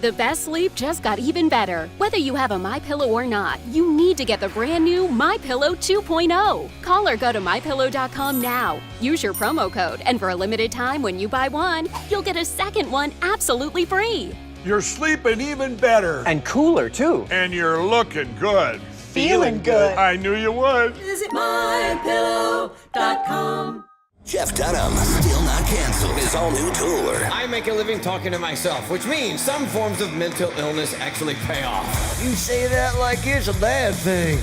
The best sleep just got even better. Whether you have a MyPillow or not, you need to get the brand new MyPillow 2.0. Call or go to MyPillow.com now. Use your promo code, and for a limited time when you buy one, you'll get a second one absolutely free. You're sleeping even better. And cooler, too. And you're looking good. Feeling good. I knew you would. Visit MyPillow.com. Jeff Dunham, still not canceled, his all-new tour. I make a living talking to myself, which means some forms of mental illness actually pay off. You say that like it's a bad thing.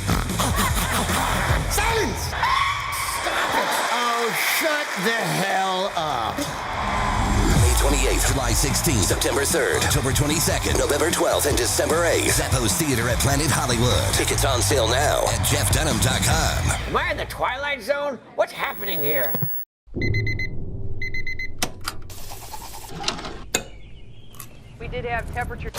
Silence! Stop it! Oh, shut the hell up. May 28th, July 16th, September 3rd, October 22nd, November 12th, and December 8th. Zappos Theater at Planet Hollywood. Tickets on sale now at jeffdunham.com. Am I in the Twilight Zone? What's happening here? We did have temperature.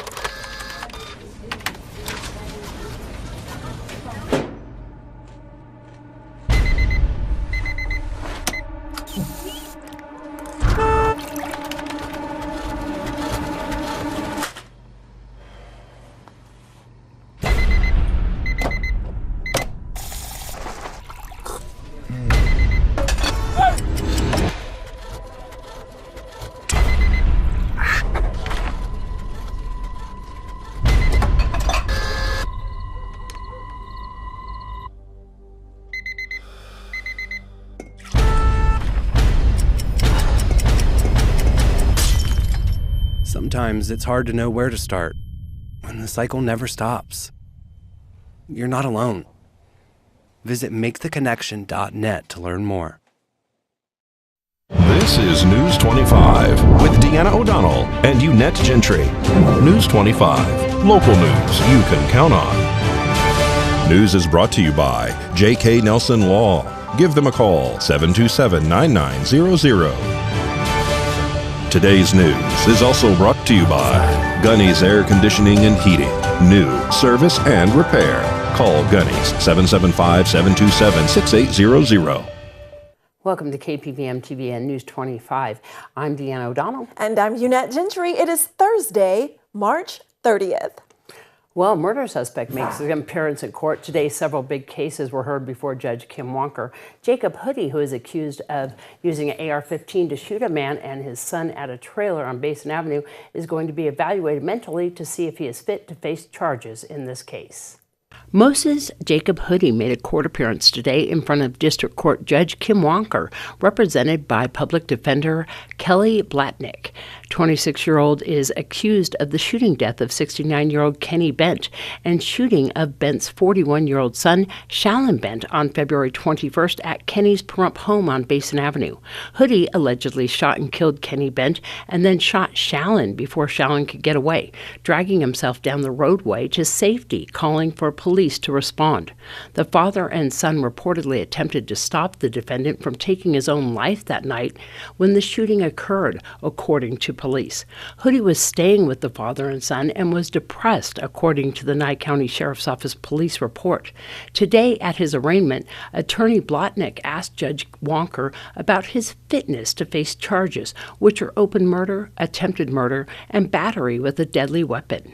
Sometimes it's hard to know where to start when the cycle never stops. You're not alone. Visit maketheconnection.net to learn more. This is News 25 with Deanna O'Donnell and Unette Gentry. News 25, local news you can count on. News is brought to you by J.K. Nelson Law. Give them a call, 727-9900. Today's news is also brought to you by Gunny's Air Conditioning and Heating. New service and repair. Call Gunny's 775-727-6800. Welcome to KPVM TV and News 25. I'm Deanna O'Donnell. And I'm Unette Gentry. It is Thursday, March 30th. Well, murder suspect makes an appearance in court today. Several big cases were heard before Judge Kim Wonker. Jacob Hoodie, who is accused of using an AR-15 to shoot a man and his son at a trailer on Basin Avenue, is going to be evaluated mentally to see if he is fit to face charges in this case. Moses Jacob Hoodie made a court appearance today in front of District Court Judge Kim Wonker, represented by Public Defender Kelly Blatnick. 26-year-old is accused of the shooting death of 69-year-old Kenny Bent and shooting of Bent's 41-year-old son, Shallon Bent, on February 21st at Kenny's Pahrump home on Basin Avenue. Hoodie allegedly shot and killed Kenny Bent and then shot Shallon before Shallon could get away, dragging himself down the roadway to safety, calling for police to respond. The father and son reportedly attempted to stop the defendant from taking his own life that night when the shooting occurred, according to police. Hoodie was staying with the father and son and was depressed, according to the Nye County Sheriff's Office police report. Today, at his arraignment, attorney Blotnick asked Judge Wonker about his fitness to face charges, which are open murder, attempted murder, and battery with a deadly weapon.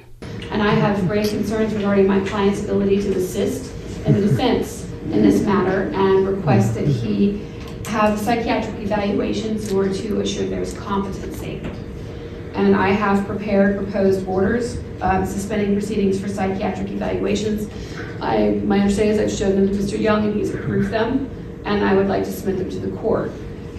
And I have grave concerns regarding my client's ability to assist in the defense in this matter and request that he have psychiatric evaluations in order to assure there's competency. And I have prepared proposed orders suspending proceedings for psychiatric evaluations. My understanding is I've shown them to Mr. Young and he's approved them, and I would like to submit them to the court.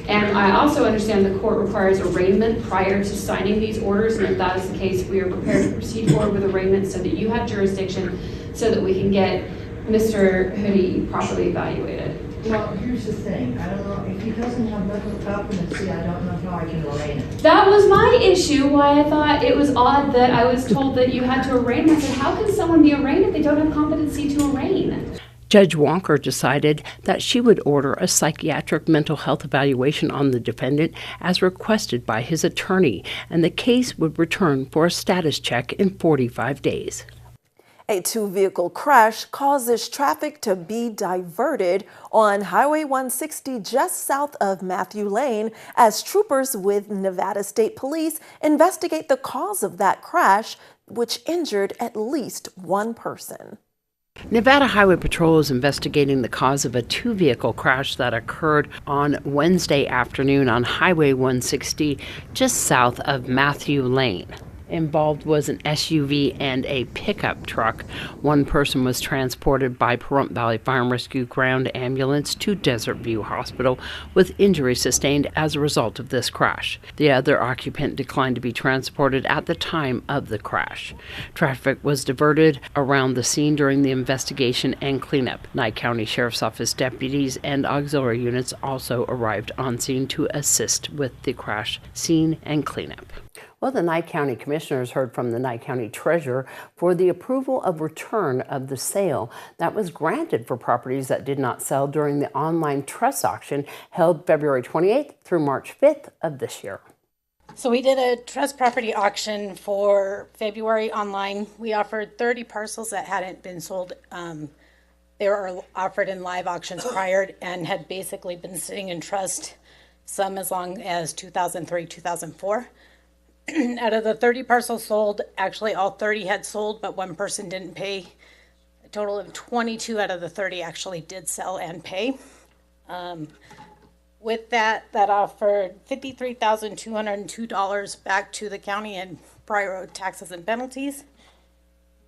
And I also understand the court requires arraignment prior to signing these orders, and if that is the case, we are prepared to proceed forward with arraignment so that you have jurisdiction so that we can get Mr. Hoodie properly evaluated. Well, here's the thing. I don't know, if he doesn't have medical competency, I don't know how I can arraign it. That was my issue, why I thought it was odd that I was told that you had to arraign. I said, how can someone be arraigned if they don't have competency to arraign? Judge Wonker decided that she would order a psychiatric mental health evaluation on the defendant as requested by his attorney, and the case would return for a status check in 45 days. A two-vehicle crash causes traffic to be diverted on Highway 160 just south of Matthew Lane as troopers with Nevada State Police investigate the cause of that crash, which injured at least one person. Nevada Highway Patrol is investigating the cause of a two-vehicle crash that occurred on Wednesday afternoon on Highway 160 just south of Matthew Lane. Involved was an SUV and a pickup truck. One person was transported by Pahrump Valley Fire and Rescue Ground Ambulance to Desert View Hospital with injuries sustained as a result of this crash. The other occupant declined to be transported at the time of the crash. Traffic was diverted around the scene during the investigation and cleanup. Nye County Sheriff's Office deputies and auxiliary units also arrived on scene to assist with the crash scene and cleanup. Well, the Nye County Commissioners heard from the Nye County Treasurer for the approval of return of the sale that was granted for properties that did not sell during the online trust auction held February 28th through March 5th of this year. So we did a trust property auction for February online. We offered 30 parcels that hadn't been sold. They were offered in live auctions prior and had basically been sitting in trust, some as long as 2003, 2004. Out of the 30 parcels sold, actually all 30 had sold, but one person didn't pay. A total of 22 out of the 30 actually did sell and pay. With that offered $53,202 back to the county in prior taxes and penalties.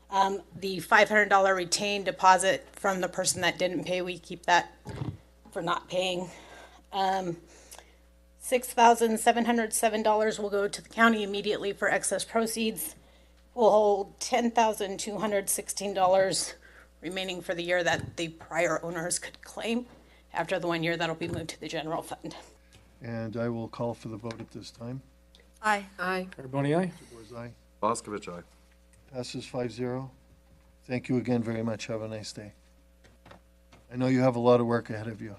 The $500 retained deposit from the person that didn't pay, we keep that for not paying. $6,707 will go to the county immediately for excess proceeds. We'll hold $10,216 remaining for the year that the prior owners could claim. After the 1 year, that'll be moved to the general fund. And I will call for the vote at this time. Aye. Aye. Carboni, aye. DeBoer's aye. Boscovich, aye. Passes 5-0. Thank you again very much. Have a nice day. I know you have a lot of work ahead of you.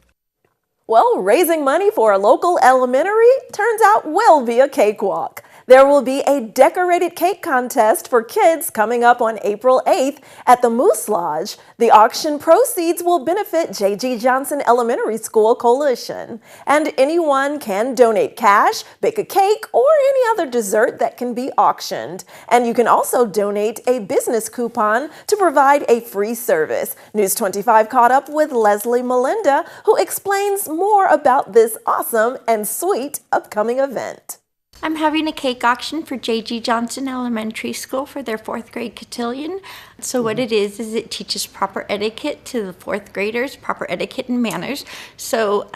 Well, raising money for a local elementary turns out will be a cakewalk. There will be a decorated cake contest for kids coming up on April 8th at the Moose Lodge. The auction proceeds will benefit J.G. Johnson Elementary School Coalition. And anyone can donate cash, bake a cake, or any other dessert that can be auctioned. And you can also donate a business coupon to provide a free service. News 25 caught up with Leslie Melinda, who explains more about this awesome and sweet upcoming event. I'm having a cake auction for J.G. Johnson Elementary School for their 4th grade cotillion. So what it is it teaches proper etiquette to the 4th graders, proper etiquette and manners. So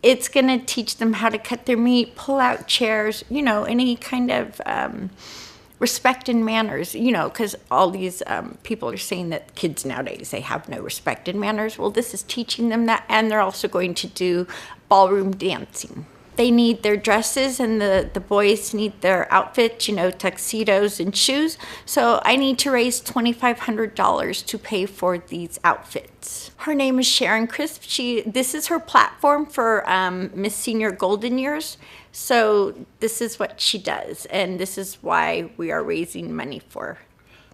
it's going to teach them how to cut their meat, pull out chairs, you know, any kind of respect and manners, you know, because all these people are saying that kids nowadays, they have no respect and manners. Well, this is teaching them that, and they're also going to do ballroom dancing. They need their dresses, and the boys need their outfits, you know, tuxedos and shoes. So I need to raise $2,500 to pay for these outfits. Her name is Sharon Crisp. This is her platform for Miss Senior Golden Years. So this is what she does, and this is why we are raising money for her.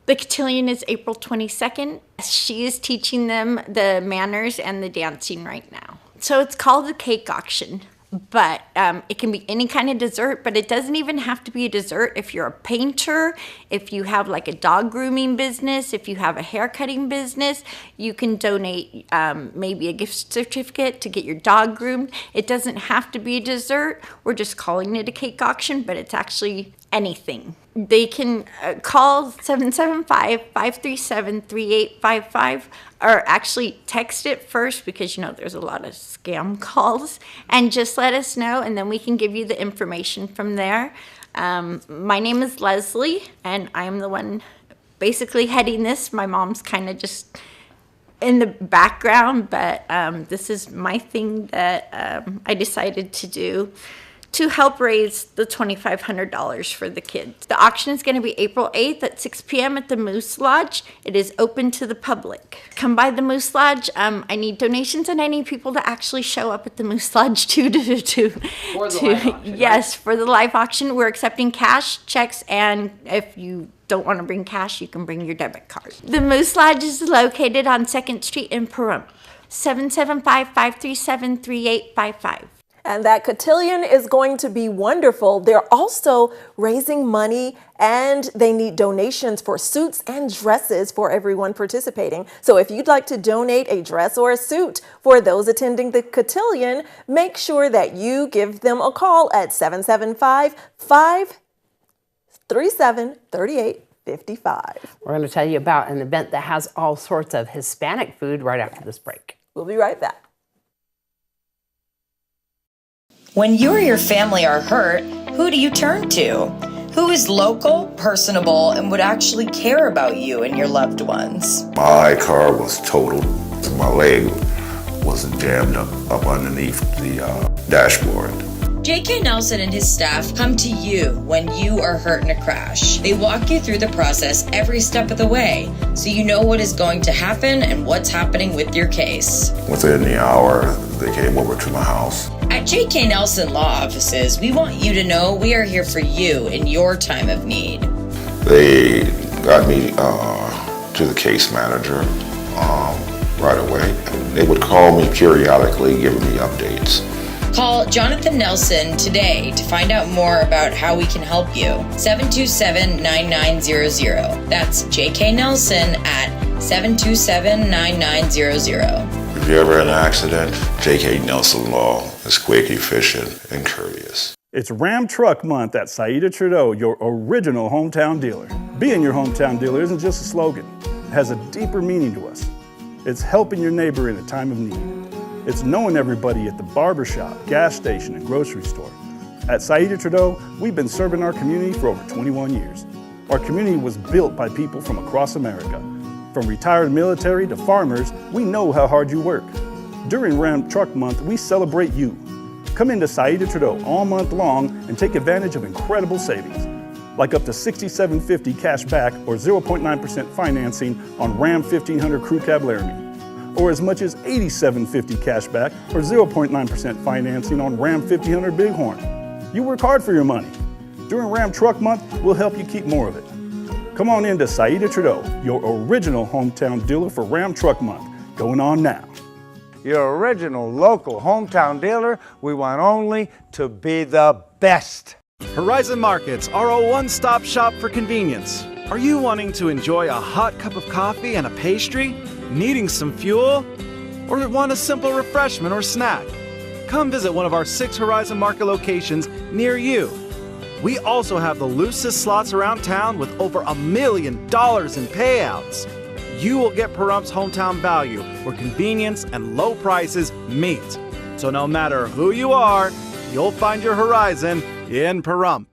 The cotillion is April 22nd. She is teaching them the manners and the dancing right now. So it's called the cake auction. But it can be any kind of dessert, but it doesn't even have to be a dessert. If you're a painter, if you have like a dog grooming business, if you have a hair cutting business, you can donate maybe a gift certificate to get your dog groomed. It doesn't have to be a dessert. We're just calling it a cake auction, but it's actually anything. They can call 775-537-3855 or actually text it first, because you know there's a lot of scam calls, and just let us know, and then we can give you the information from there. My name is Leslie, and I'm the one basically heading this. My mom's kind of just in the background, but this is my thing that I decided to do to help raise the $2,500 for the kids. The auction is going to be April 8th at 6 p.m. at the Moose Lodge. It is open to the public. Come by the Moose Lodge. I need donations and I need people to actually show up at the Moose Lodge for the live auction, yes, right? For the live auction. We're accepting cash, checks, and if you don't want to bring cash, you can bring your debit card. The Moose Lodge is located on 2nd Street in Pahrump. 775-537-3855. And that cotillion is going to be wonderful. They're also raising money and they need donations for suits and dresses for everyone participating. So if you'd like to donate a dress or a suit for those attending the cotillion, make sure that you give them a call at 775-537-3855. We're going to tell you about an event that has all sorts of Hispanic food right after this break. We'll be right back. When you or your family are hurt, who do you turn to? Who is local, personable, and would actually care about you and your loved ones? My car was totaled. My leg was jammed up underneath the dashboard. J.K. Nelson and his staff come to you when you are hurt in a crash. They walk you through the process every step of the way, so you know what is going to happen and what's happening with your case. Within the hour, they came over to my house. At J.K. Nelson Law Offices, we want you to know we are here for you in your time of need. They got me to the case manager right away. They would call me periodically, giving me updates. Call Jonathan Nelson today to find out more about how we can help you. 727-9900. That's J.K. Nelson at 727-9900. If you ever had an accident, J.K. Nelson Law is quick, efficient, and courteous. It's Ram Truck Month at Saida Trudeau, your original hometown dealer. Being your hometown dealer isn't just a slogan. It has a deeper meaning to us. It's helping your neighbor in a time of need. It's knowing everybody at the barbershop, gas station, and grocery store. At Saida Trudeau, we've been serving our community for over 21 years. Our community was built by people from across America. From retired military to farmers, we know how hard you work. During Ram Truck Month, we celebrate you. Come into Saida Trudeau all month long and take advantage of incredible savings, like up to $67.50 cash back or 0.9% financing on Ram 1500 Crew Cab Laramie, or as much as $87.50 cash back or 0.9% financing on Ram 1500 Bighorn. You work hard for your money. During Ram Truck Month, we'll help you keep more of it. Come on in to Saida Trudeau, your original hometown dealer for Ram Truck Month, going on now. Your original local hometown dealer, we want only to be the best. Horizon Markets are a one-stop shop for convenience. Are you wanting to enjoy a hot cup of coffee and a pastry? Needing some fuel? Or want a simple refreshment or snack? Come visit one of our 6 Horizon Market locations near you. We also have the loosest slots around town with over $1 million in payouts. You will get Pahrum's hometown value where convenience and low prices meet. So no matter who you are, you'll find your Horizon in Pahrump.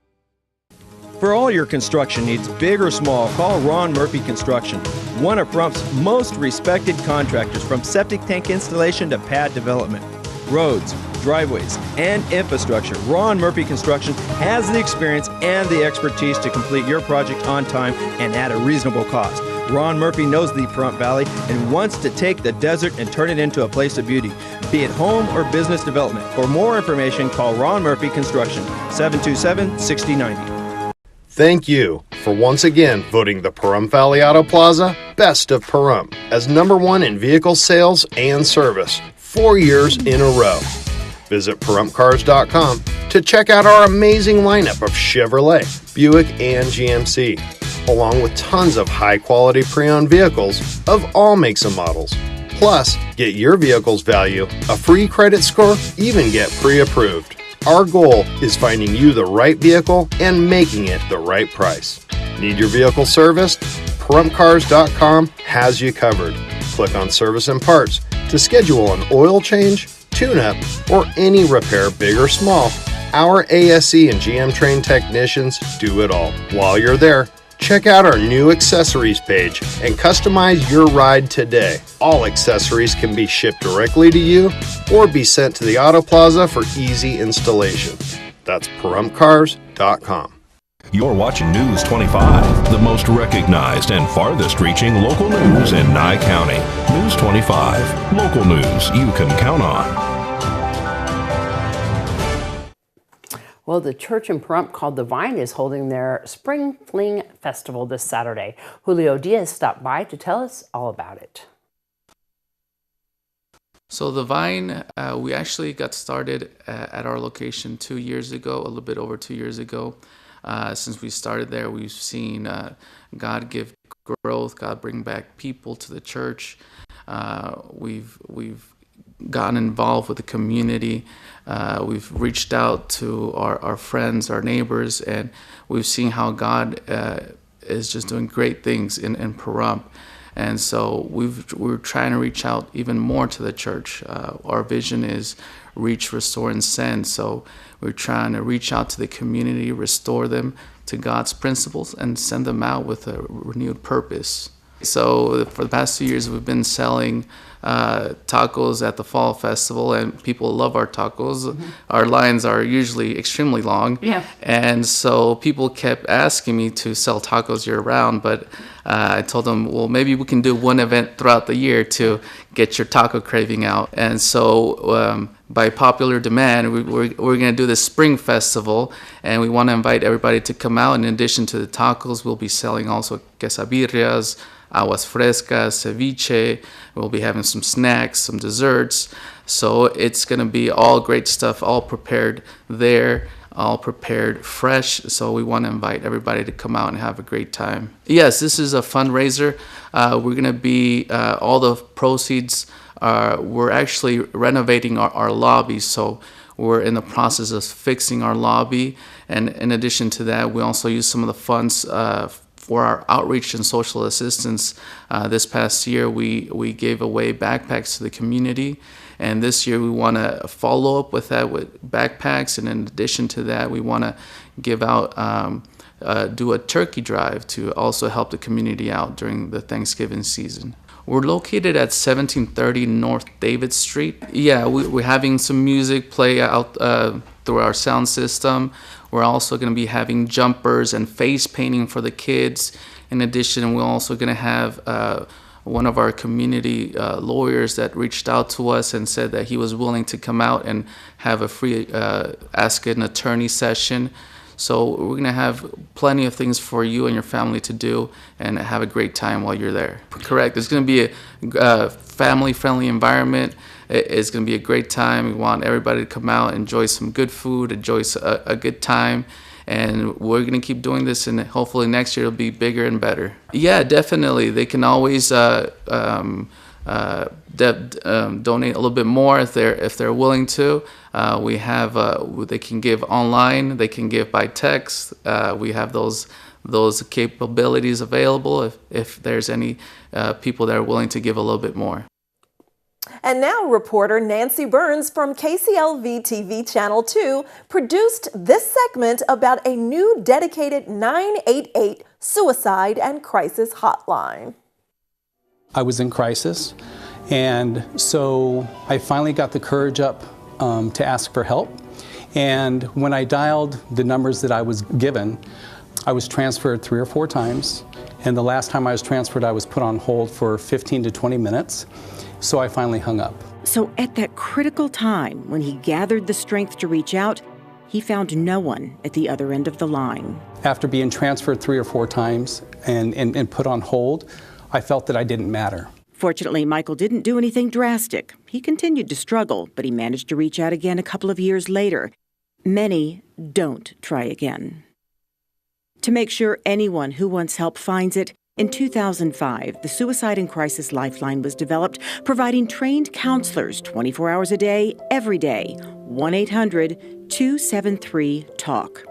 For all your construction needs, big or small, call Ron Murphy Construction, one of Pahrum's most respected contractors, from septic tank installation to pad development. Roads, driveways, and infrastructure. Ron Murphy Construction has the experience and the expertise to complete your project on time and at a reasonable cost. Ron Murphy knows the Pahrump Valley and wants to take the desert and turn it into a place of beauty, be it home or business development. For more information, call Ron Murphy Construction, 727-6090. Thank you for once again voting the Pahrump Valley Auto Plaza Best of Pahrump as #1 in vehicle sales and service 4 years in a row. Visit PahrumpCars.com to check out our amazing lineup of Chevrolet, Buick, and GMC, along with tons of high-quality pre-owned vehicles of all makes and models. Plus, get your vehicle's value, a free credit score, even get pre-approved. Our goal is finding you the right vehicle and making it the right price. Need your vehicle serviced? PahrumpCars.com has you covered. Click on Service and Parts to schedule an oil change, tune-up, or any repair, big or small. Our ASE and GM trained technicians do it all. While you're there, check out our new accessories page and customize your ride today. All accessories can be shipped directly to you or be sent to the Auto Plaza for easy installation. That's ParumCars.com. You're watching News 25, the most recognized and farthest reaching local news in Nye County. News 25, local news you can count on. Well, the church in Pahrump called The Vine is holding their Spring Fling Festival this Saturday. Julio Diaz stopped by to tell us all about it. So The Vine, we actually got started at our location 2 years ago, a little bit over 2 years ago. Since we started there, we've seen God give growth, God bring back people to the church. We've gotten involved with the community. We've reached out to our friends, our neighbors, and we've seen how God is just doing great things in Pahrump. And so we're trying to reach out even more to the church. Our vision is reach, restore, and send. So we're trying to reach out to the community, restore them to God's principles, and send them out with a renewed purpose. So for the past 2 years, we've been selling tacos at the Fall Festival, and people love our tacos. Mm-hmm. Our lines are usually extremely long. Yeah. And so people kept asking me to sell tacos year round, but I told them, well, maybe we can do one event throughout the year to get your taco craving out. And so by popular demand, we're going to do this spring festival, and we want to invite everybody to come out. In addition to the tacos, we'll be selling also quesadillas, aguas frescas, ceviche. We'll be having some snacks, some desserts. So it's going to be all great stuff, all prepared there, all prepared fresh. So we want to invite everybody to come out and have a great time. Yes, this is a fundraiser. We're going to be, all the proceeds, we're actually renovating our lobby. So we're in the process of fixing our lobby. And in addition to that, we also use some of the funds for our outreach and social assistance. This past year, we gave away backpacks to the community. And this year, we want to follow up with that with backpacks. And in addition to that, we want to give out, do a turkey drive to also help the community out during the Thanksgiving season. We're located at 1730 North David Street. Yeah, we're having some music play out through our sound system. We're also going to be having jumpers and face painting for the kids. In addition, we're also going to have one of our community lawyers that reached out to us and said that he was willing to come out and have a free Ask an Attorney session. So we're going to have plenty of things for you and your family to do and have a great time while you're there. Correct. It's going to be a family-friendly environment. It's going to be a great time. We want everybody to come out, enjoy some good food, enjoy a good time. And we're going to keep doing this, and hopefully next year it'll be bigger and better. Yeah, definitely. They can always donate a little bit more if they're willing to. We have they can give online, they can give by text. We have those capabilities available if there's any people that are willing to give a little bit more. And now reporter Nancy Burns from KCLV TV Channel 2 produced this segment about a new dedicated 988 suicide and crisis hotline. I was in crisis, and so I finally got the courage up to ask for help. And when I dialed the numbers that I was given, I was transferred 3 or 4 times. And the last time I was transferred, I was put on hold for 15 to 20 minutes. So I finally hung up. So at that critical time, when he gathered the strength to reach out, he found no one at the other end of the line. After being transferred 3 or 4 times and put on hold, I felt that I didn't matter. Fortunately, Michael didn't do anything drastic. He continued to struggle, but he managed to reach out again a couple of years later. Many don't try again. To make sure anyone who wants help finds it, in 2005, the Suicide and Crisis Lifeline was developed, providing trained counselors 24 hours a day, every day. 1-800-273-TALK.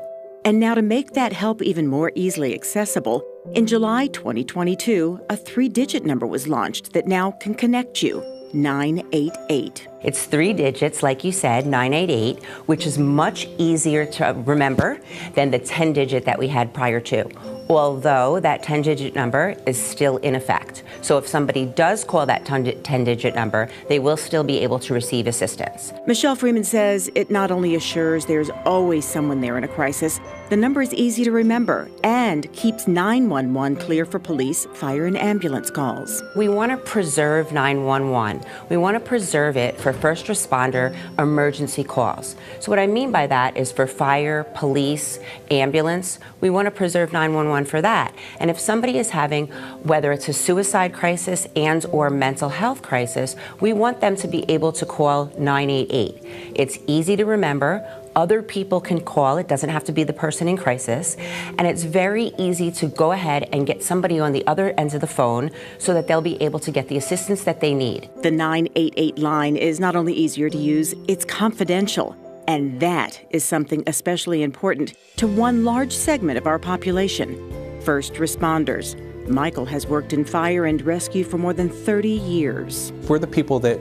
And now to make that help even more easily accessible, in July 2022, a 3-digit number was launched that now can connect you. 988. It's 3 digits, like you said, 988, which is much easier to remember than the 10-digit that we had prior to, although that 10-digit number is still in effect. So if somebody does call that 10-digit number, they will still be able to receive assistance. Michelle Freeman says it not only assures there's always someone there in a crisis, the number is easy to remember and keeps 911 clear for police, fire, and ambulance calls. We want to preserve 911. We want to preserve it for first responder emergency calls. So what I mean by that is for fire, police, ambulance, we want to preserve 911 for that. And if somebody is having, whether it's a suicide crisis and or mental health crisis, we want them to be able to call 988. It's easy to remember. Other people can call. It doesn't have to be the person in crisis. And it's very easy to go ahead and get somebody on the other end of the phone so that they'll be able to get the assistance that they need. The 988 line is not only easier to use, it's confidential. And that is something especially important to one large segment of our population, first responders. Michael has worked in fire and rescue for more than 30 years. We're the people that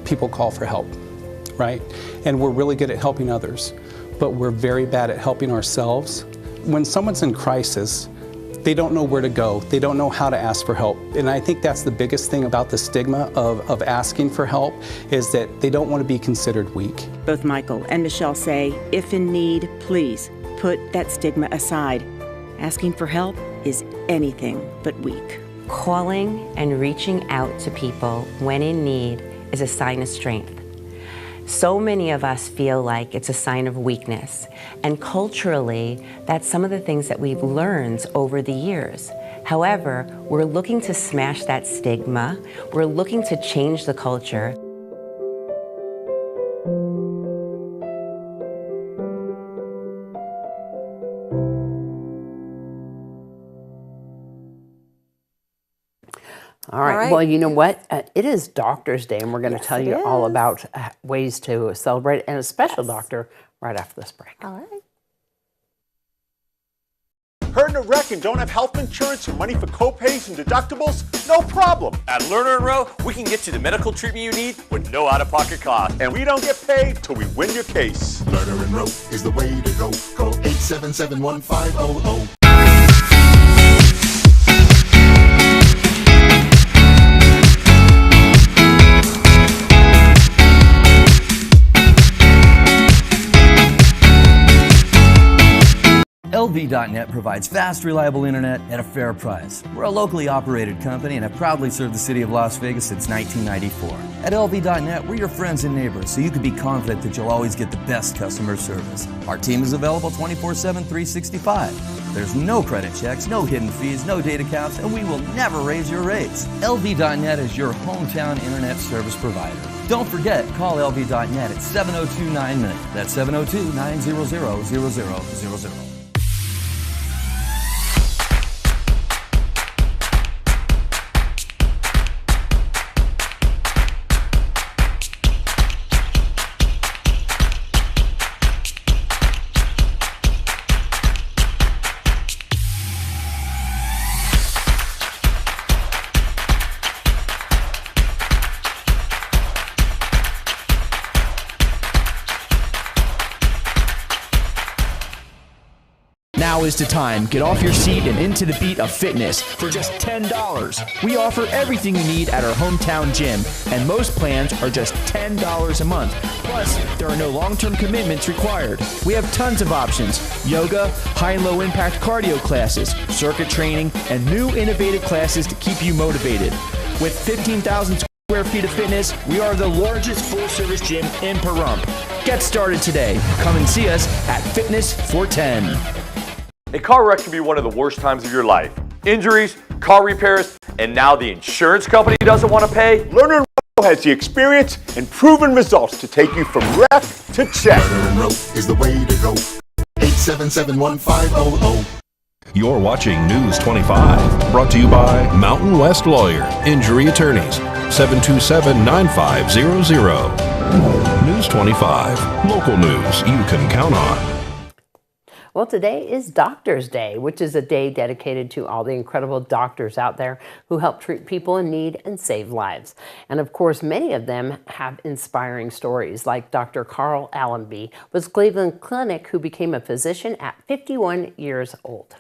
people call for help, right? And we're really good at helping others, but we're very bad at helping ourselves. When someone's in crisis, they don't know where to go. They don't know how to ask for help. And I think that's the biggest thing about the stigma of asking for help is that they don't want to be considered weak. Both Michael and Michelle say, if in need, please put that stigma aside. Asking for help is anything but weak. Calling and reaching out to people when in need is a sign of strength. So many of us feel like it's a sign of weakness. And culturally, that's some of the things that we've learned over the years. However, we're looking to smash that stigma. We're looking to change the culture. All right. Well, you know what? It is Doctor's Day, and we're going to tell you all about ways to celebrate, and a special doctor right after this break. All right. Hurt in a wreck and don't have health insurance or money for co-pays and deductibles? No problem. At Lerner & Rowe, we can get you the medical treatment you need with no out-of-pocket cost. And we don't get paid till we win your case. Lerner & Rowe is the way to go. Call 877-1500. LV.net provides fast, reliable internet at a fair price. We're a locally operated company and have proudly served the city of Las Vegas since 1994. At LV.net, we're your friends and neighbors, so you can be confident that you'll always get the best customer service. Our team is available 24/7, 365. There's no credit checks, no hidden fees, no data caps, and we will never raise your rates. LV.net is your hometown internet service provider. Don't forget, call LV.net at 702-9-MINUTE. That's 702-900-0000. Now is the time. Get off your seat and into the beat of fitness for just $10. We offer everything you need at our hometown gym, and most plans are just $10 a month. Plus, there are no long-term commitments required. We have tons of options: yoga, high and low impact cardio classes, circuit training, and new innovative classes to keep you motivated. With 15,000 square feet of fitness, we are the largest full-service gym in Pahrump. Get started today. Come and see us at Fitness 410. A car wreck can be one of the worst times of your life. Injuries, car repairs, and now the insurance company doesn't want to pay? Lerner & Rowe has the experience and proven results to take you from wreck to check. Lerner & Rowe is the way to go. 877-1500. You're watching News 25, brought to you by Mountain West Lawyer, Injury Attorneys, 727-9500. News 25, local news you can count on. Well, today is Doctor's Day, which is a day dedicated to all the incredible doctors out there who help treat people in need and save lives. And of course, many of them have inspiring stories, like Dr. Carl Allenby with Cleveland Clinic, who became a physician at 51 years old.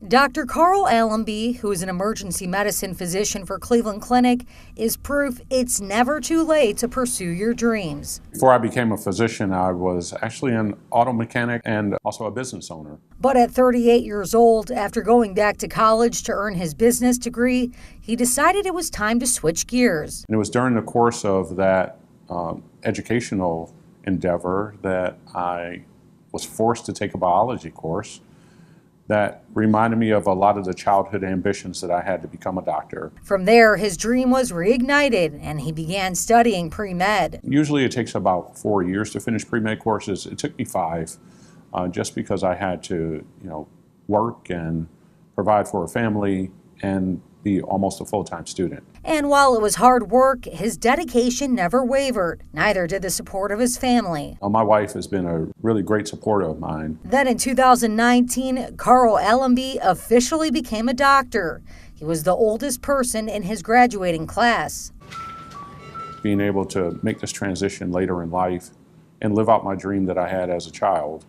Dr. Carl Allenby, who is an emergency medicine physician for Cleveland Clinic, is proof it's never too late to pursue your dreams. Before I became a physician, I was actually an auto mechanic and also a business owner. But at 38 years old, after going back to college to earn his business degree, he decided it was time to switch gears. And it was during the course of that educational endeavor that I was forced to take a biology course that reminded me of a lot of the childhood ambitions that I had to become a doctor. From there, his dream was reignited, and he began studying pre-med. Usually it takes about 4 years to finish pre-med courses. It took me 5, just because I had to, work and provide for a family and be almost a full-time student. And while it was hard work, his dedication never wavered. Neither did the support of his family. My wife has been a really great supporter of mine. Then in 2019, Carl Allenby officially became a doctor. He was the oldest person in his graduating class. Being able to make this transition later in life and live out my dream that I had as a child,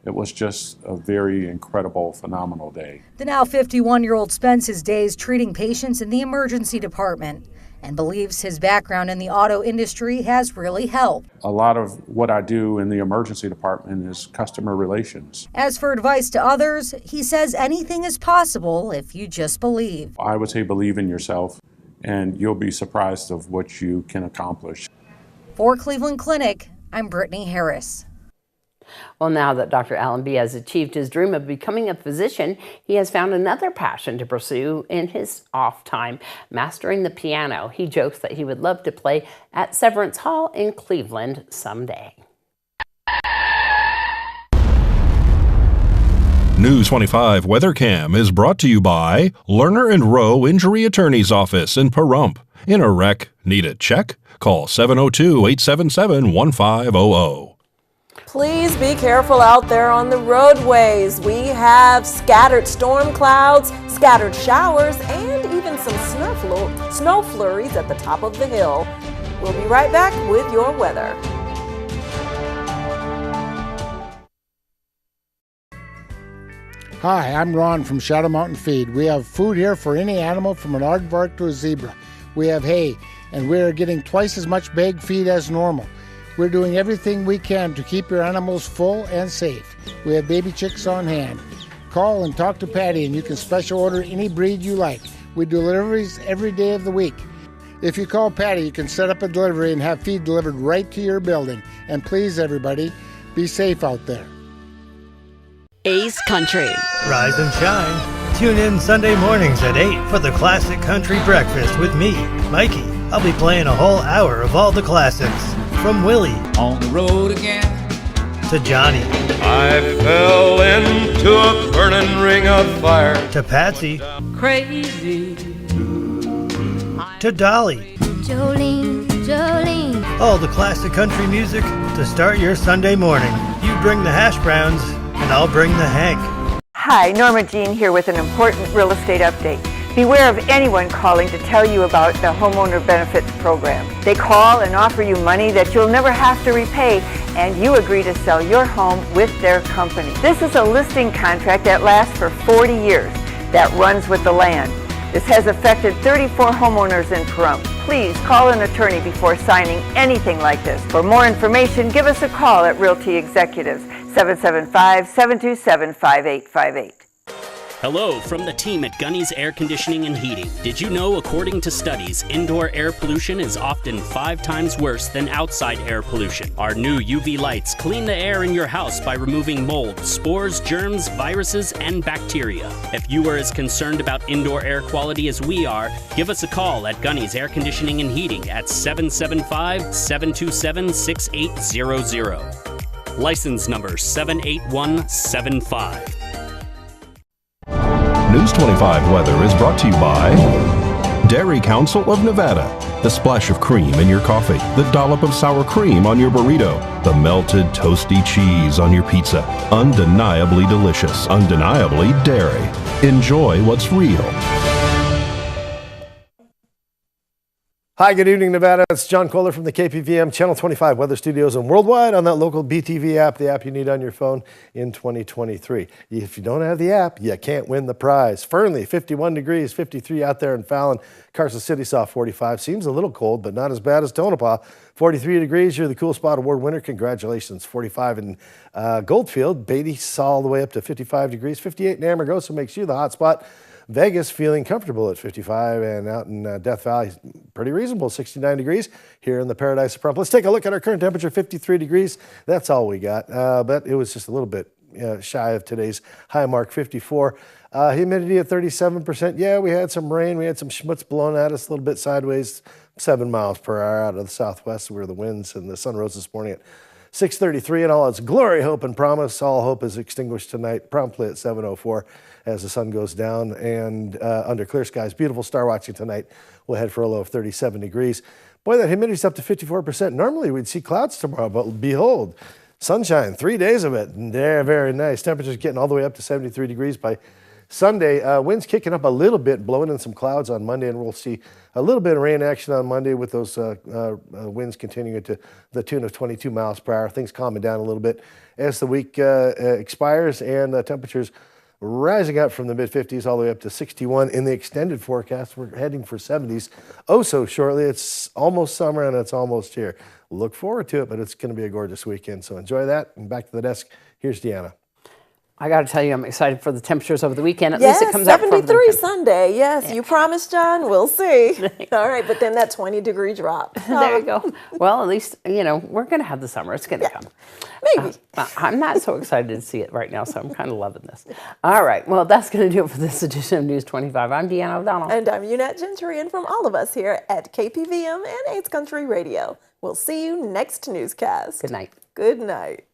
it was just a very incredible, phenomenal day. The now 51-year-old spends his days treating patients in the emergency department and believes his background in the auto industry has really helped. A lot of what I do in the emergency department is customer relations. As for advice to others, he says anything is possible if you just believe. I would say believe in yourself, and you'll be surprised of what you can accomplish. For Cleveland Clinic, I'm Brittany Harris. Well, now that Dr. Allenby has achieved his dream of becoming a physician, he has found another passion to pursue in his off time, mastering the piano. He jokes that he would love to play at Severance Hall in Cleveland someday. News 25 WeatherCam is brought to you by Lerner and Rowe Injury Attorney's Office in Pahrump. In a wreck, need a check? Call 702-877-1500. Please be careful out there on the roadways. We have scattered storm clouds, scattered showers, and even some snow flurries at the top of the hill. We'll be right back with your weather. Hi, I'm Ron from Shadow Mountain Feed. We have food here for any animal from an aardvark to a zebra. We have hay, and we are getting twice as much bag feed as normal. We're doing everything we can to keep your animals full and safe. We have baby chicks on hand. Call and talk to Patty and you can special order any breed you like. We do deliveries every day of the week. If you call Patty, you can set up a delivery and have feed delivered right to your building. And please, everybody, be safe out there. Ace Country. Rise and shine. Tune in Sunday mornings at 8 for the Classic Country Breakfast with me, Mikey. I'll be playing a whole hour of all the classics. From Willie, on the road again, to Johnny, I fell into a burning ring of fire, to Patsy, crazy, to Dolly, Jolene, Jolene. All the classic country music to start your Sunday morning. You bring the hash browns, and I'll bring the Hank. Hi, Norma Jean here with an important real estate update. Beware of anyone calling to tell you about the Homeowner Benefits Program. They call and offer you money that you'll never have to repay, and you agree to sell your home with their company. This is a listing contract that lasts for 40 years, that runs with the land. This has affected 34 homeowners in Pahrump. Please call an attorney before signing anything like this. For more information, give us a call at Realty Executives, 775-727-5858. Hello from the team at Gunny's Air Conditioning and Heating. Did you know, according to studies, indoor air pollution is often 5 times worse than outside air pollution? Our new UV lights clean the air in your house by removing mold, spores, germs, viruses, and bacteria. If you are as concerned about indoor air quality as we are, give us a call at Gunny's Air Conditioning and Heating at 775-727-6800. License number 78175. News 25 weather is brought to you by Dairy Council of Nevada. The splash of cream in your coffee, the dollop of sour cream on your burrito, the melted toasty cheese on your pizza. Undeniably delicious, undeniably dairy. Enjoy what's real. Hi, good evening, Nevada. It's John Kohler from the KPVM Channel 25 Weather Studios and worldwide on that local BTV app, the app you need on your phone in 2023. If you don't have the app, you can't win the prize. Fernley, 51 degrees, 53 out there in Fallon. Carson City saw 45. Seems a little cold, but not as bad as Tonopah. 43 degrees. You're the Cool Spot Award winner. Congratulations. 45 in Goldfield. Beatty saw all the way up to 55 degrees. 58 in Amargosa makes you the hot spot. Vegas feeling comfortable at 55, and out in Death Valley, pretty reasonable, 69 degrees here in the Paradise of Prump. Let's take a look at our current temperature, 53 degrees. That's all we got, but it was just a little bit shy of today's high mark, 54. Humidity at 37%. Yeah, we had some rain. We had some schmutz blown at us a little bit sideways, 7 miles per hour out of the southwest where the winds, and the sun rose this morning at 6:33 in all its glory, hope, and promise. All hope is extinguished tonight, promptly at 7:04 as the sun goes down. And under clear skies, beautiful star watching tonight. We'll head for a low of 37 degrees. Boy, that humidity's up to 54%. Normally we'd see clouds tomorrow, but behold, sunshine, 3 days of it. Very, very nice. Temperatures getting all the way up to 73 degrees by Sunday. Winds kicking up a little bit, blowing in some clouds on Monday, and we'll see a little bit of rain action on Monday with those winds continuing to the tune of 22 miles per hour. Things calming down a little bit as the week expires, and temperatures rising up from the mid-50s all the way up to 61 in the extended forecast. We're heading for 70s oh so shortly. It's almost summer and it's almost here. Look forward to it, but it's going to be a gorgeous weekend, so enjoy that. And back to the desk, here's Deanna. I got to tell you, I'm excited for the temperatures over the weekend. At least it comes out 73 Sunday. Yes, you promised, John. We'll see. All right, but then that 20-degree drop. There you go. Well, at least, we're going to have the summer. It's going to come. Maybe. I'm not so excited to see it right now, so I'm kind of loving this. All right. Well, that's going to do it for this edition of News 25. I'm Deanna O'Donnell. And I'm Unette Gentry, and from all of us here at KPVM and 8th Country Radio, we'll see you next newscast. Good night. Good night.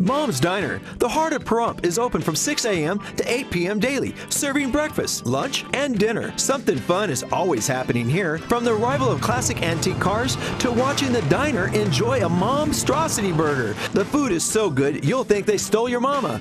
Mom's Diner, the heart of Pahrump, is open from 6 a.m. to 8 p.m. daily, serving breakfast, lunch, and dinner. Something fun is always happening here, from the arrival of classic antique cars to watching the diner enjoy a Momstrosity burger. The food is so good, you'll think they stole your mama.